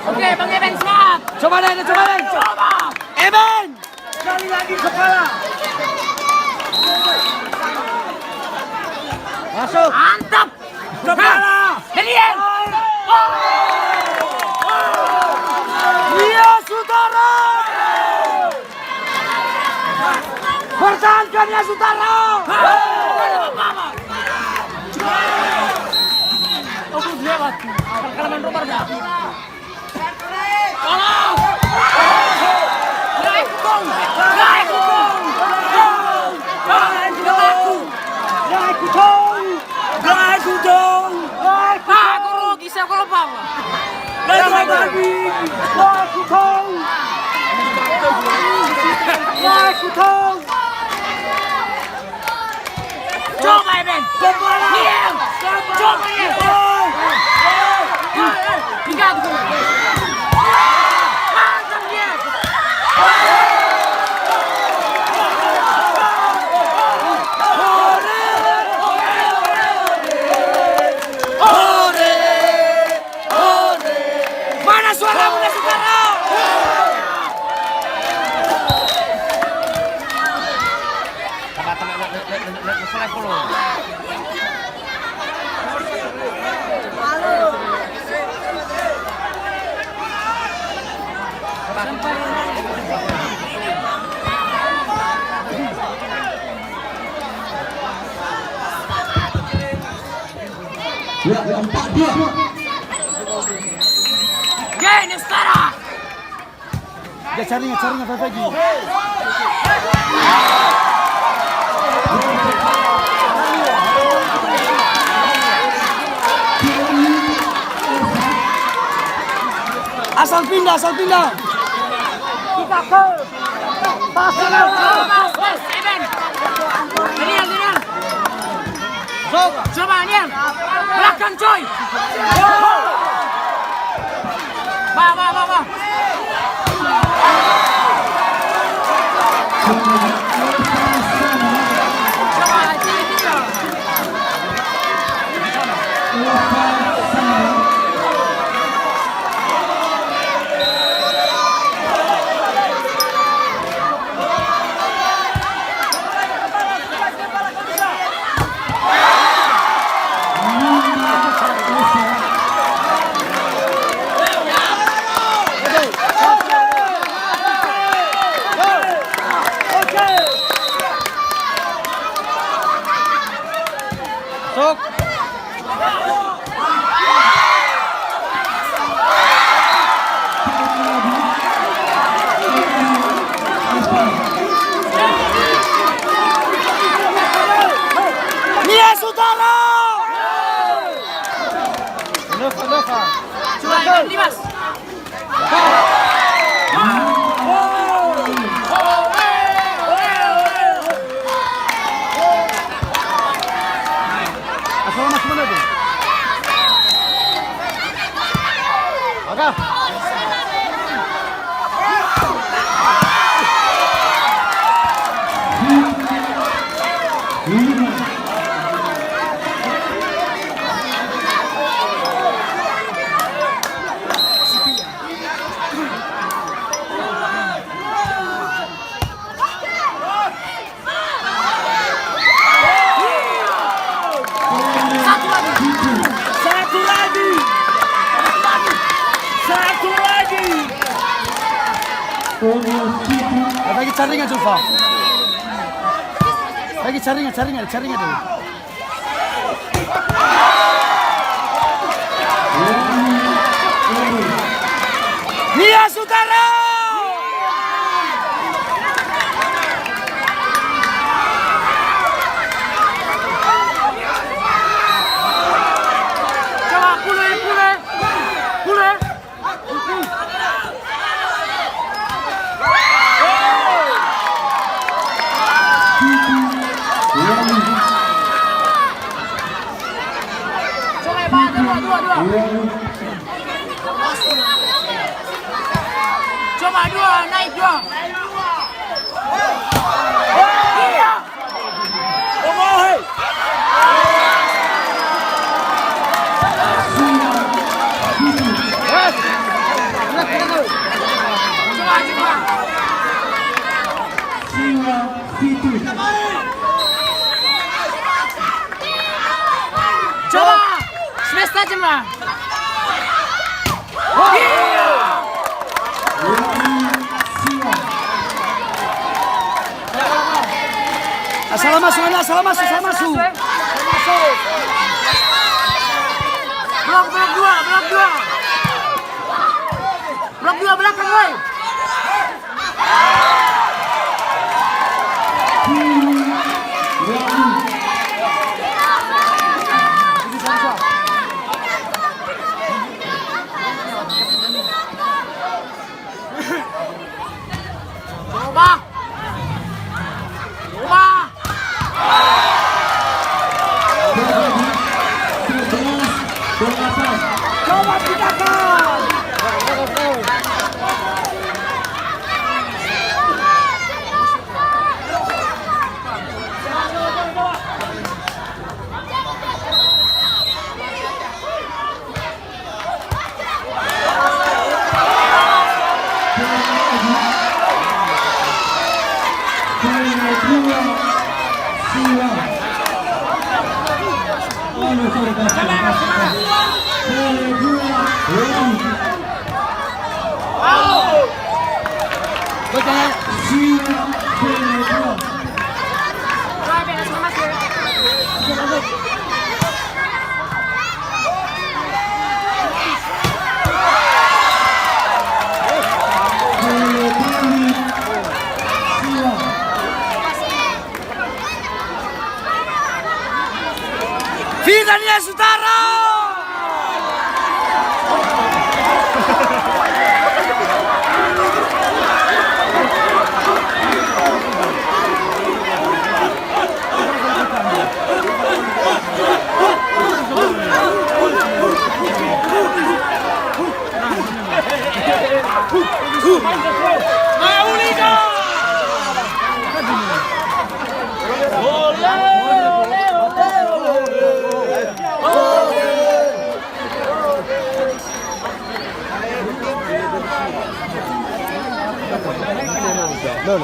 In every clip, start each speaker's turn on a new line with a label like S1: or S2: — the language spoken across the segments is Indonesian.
S1: Oke, Bang Eben siap.
S2: Coba deh.
S1: Coba.
S2: Eben. Sekali lagi kepala. Masuk.
S1: Mantap.
S2: Kepala.
S1: Daniel.
S2: Iya, Sutara. Pertahankan ya, Sutara.
S1: Aku dia lewat. Kalaman rumah dah. Tolong. Naik hukum. Aku rugi, saya kalau lupa. Coba Eben. Diam. Coba ya. Tinggal dulu. Mantap dia.
S2: Mana suaramu, Sutara?
S1: Gini sekarang.
S2: Ya carinya pagi. Asal pindah. Kita ke.
S1: Mas, Eben. Daniel. Coba Daniel. Belakang coy. Ba. Coba sini.
S2: Sok. Nia Sutara.
S1: Coba Eben Dimas.
S2: Asal mas mana tu? Agak. Satu lagi. Bagi jaringan Zulfa. Bagi jaringan dulu.
S1: Nias Utara. Coba pule. Coba dua, naik dua. Iya. Coba, smash tajam lah.
S2: Asal masuk.
S1: Blok dua belakang, woi. Coba pindahkan. Vida Nias Utara.
S2: No.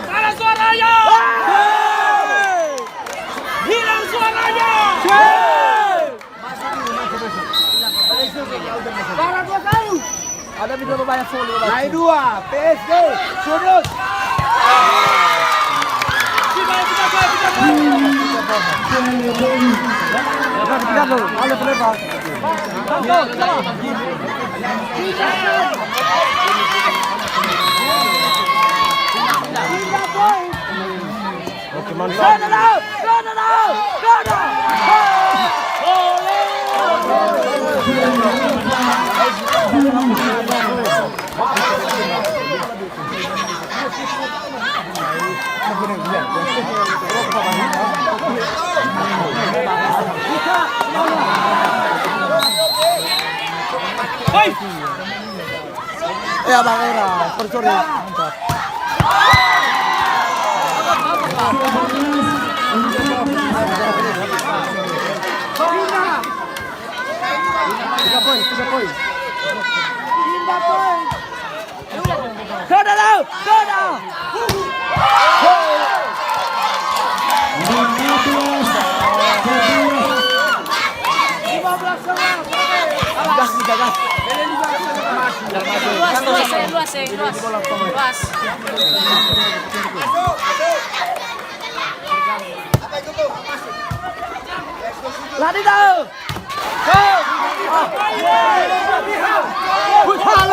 S1: Kalah suaranya. Hilang suaranya. Barat dua kali. Ada video banyak follow.
S2: Naik 2. PSG. Surut. Oke, mantap. Ya Bang Era, percuri. Mantap. Tiga poin.
S1: Pindah poin.
S2: Go down. gas, tiga gas.
S3: Luas.
S2: Lari dah. Go. Putar.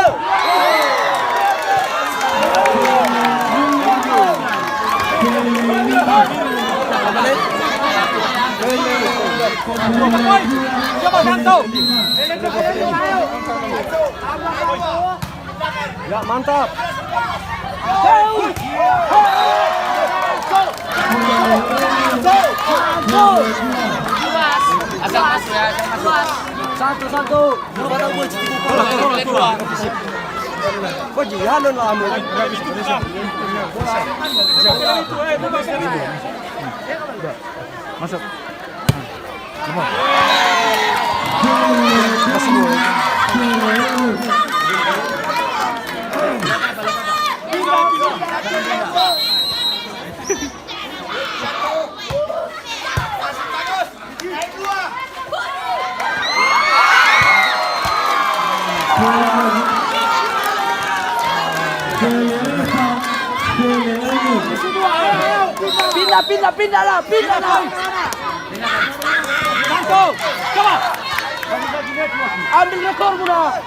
S2: Coba Santo. Ya mantap.
S3: Asal masuk ya, asal masuk.
S2: Satu. Kok jialan lah anu. Masuk. Pindah lah. Santo, coba. Ambil rekor muna.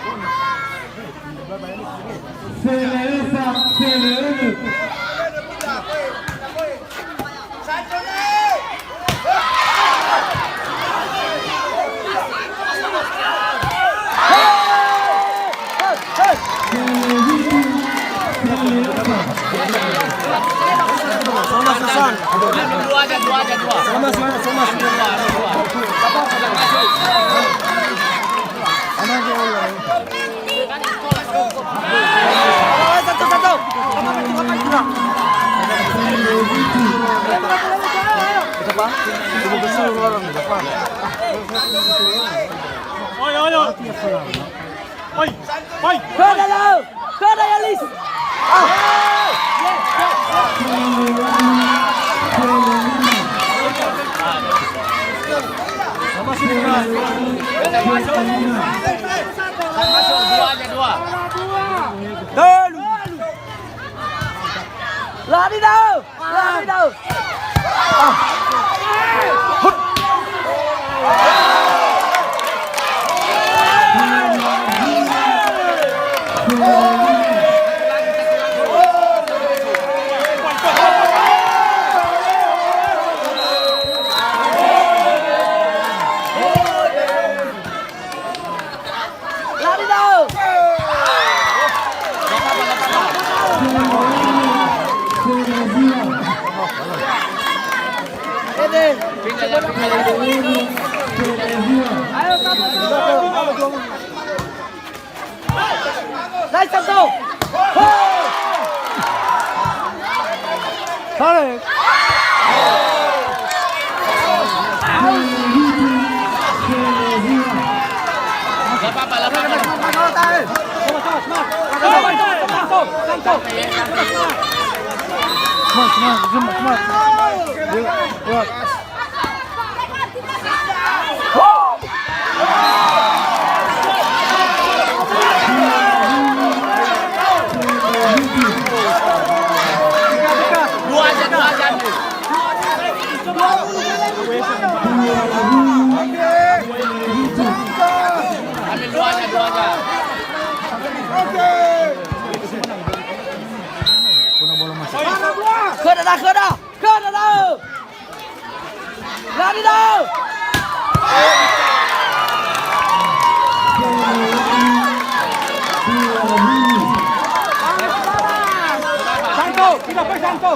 S2: Kada ya Lis. Lari dah. Naik Santo. Tarik. Kada dah. Lari dah. Santo, tidak boleh Santo.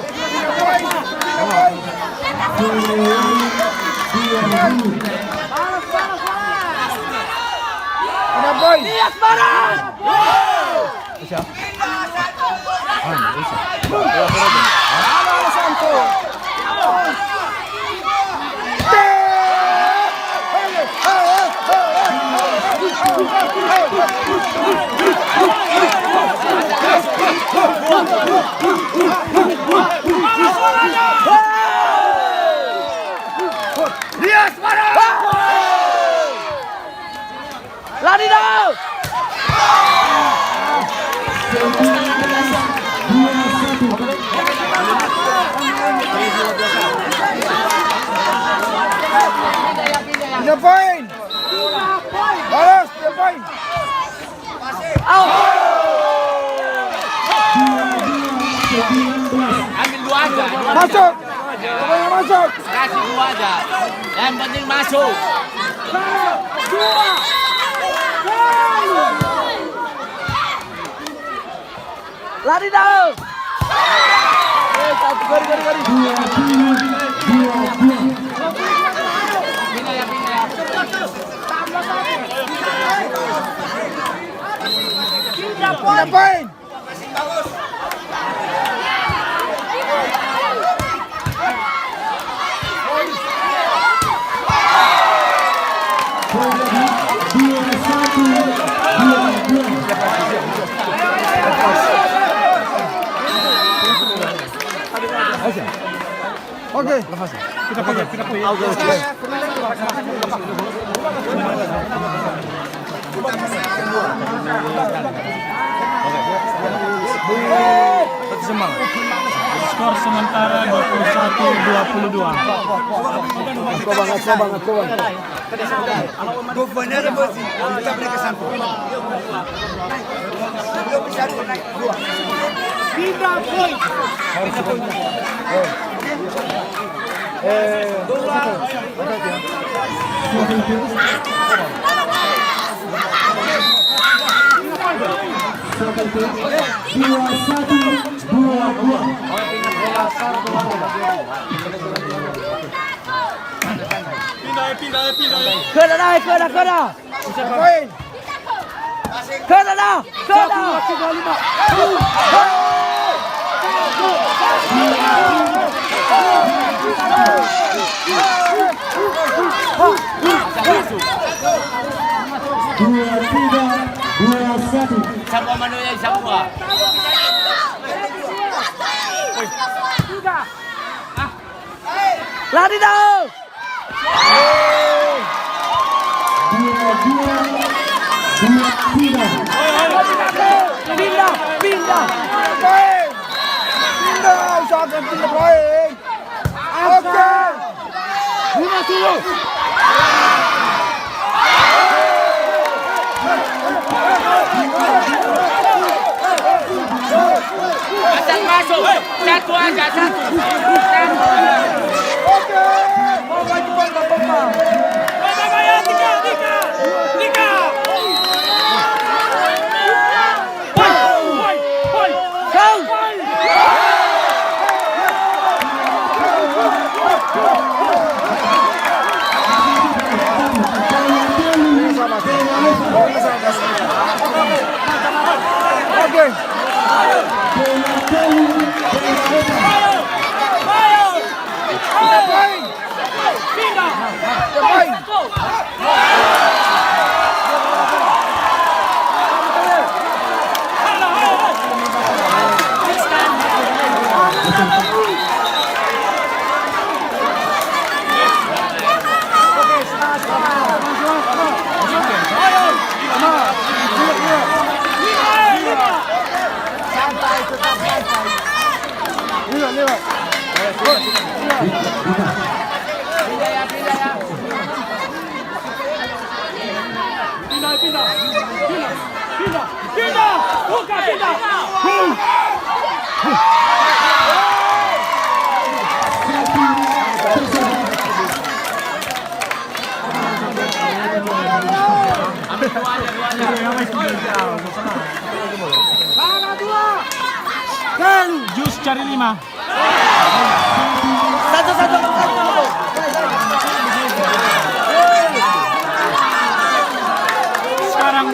S2: Tidak boy. Lihat barang. Siap. Santo. Lari dong.
S4: Tiga poin. Balas, 3 poin.
S2: Out.
S3: Ambil 2 aja.
S4: Masuk. Pokoknya masuk.
S3: Kasih 2 aja. Yang penting masuk.
S2: Lari dong. Satu gori.
S3: Pindah ya, pindah ya.
S4: 3 poin. Oke, kita pakai.
S5: Skor sementara 21-22.
S4: Kau banget.
S2: Kena dah.
S4: Poin.
S2: Kena dah.
S3: Siapa manunya siapa?
S2: Lari dong. Pindah.
S4: Poin. Pindah, usahakan 3 poin. Oke.
S2: 50.
S3: Asal masuk. 1 aja, 1.
S4: Oke. Oke.
S5: Jus cari 5.
S2: Satu.
S5: Sekarang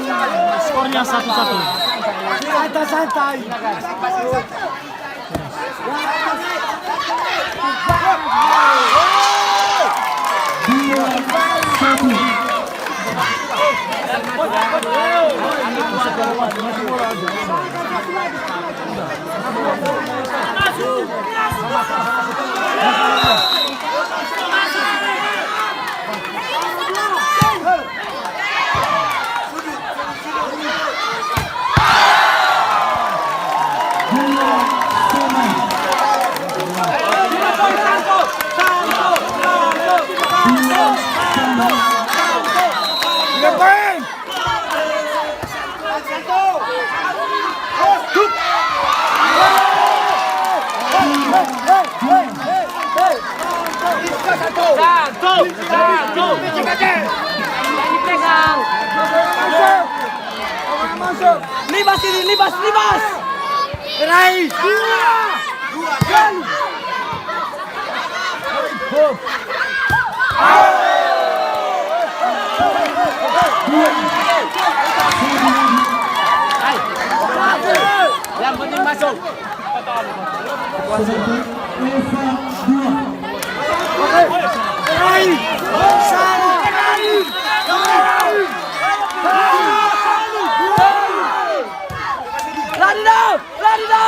S5: skornya 1-1.
S4: Santai.
S3: Satu.
S1: Pegang.
S4: Masuk.
S2: Libas ini, libas.
S4: Gerai.
S3: Yang penting masuk.
S4: Gerai.
S2: Lari dah.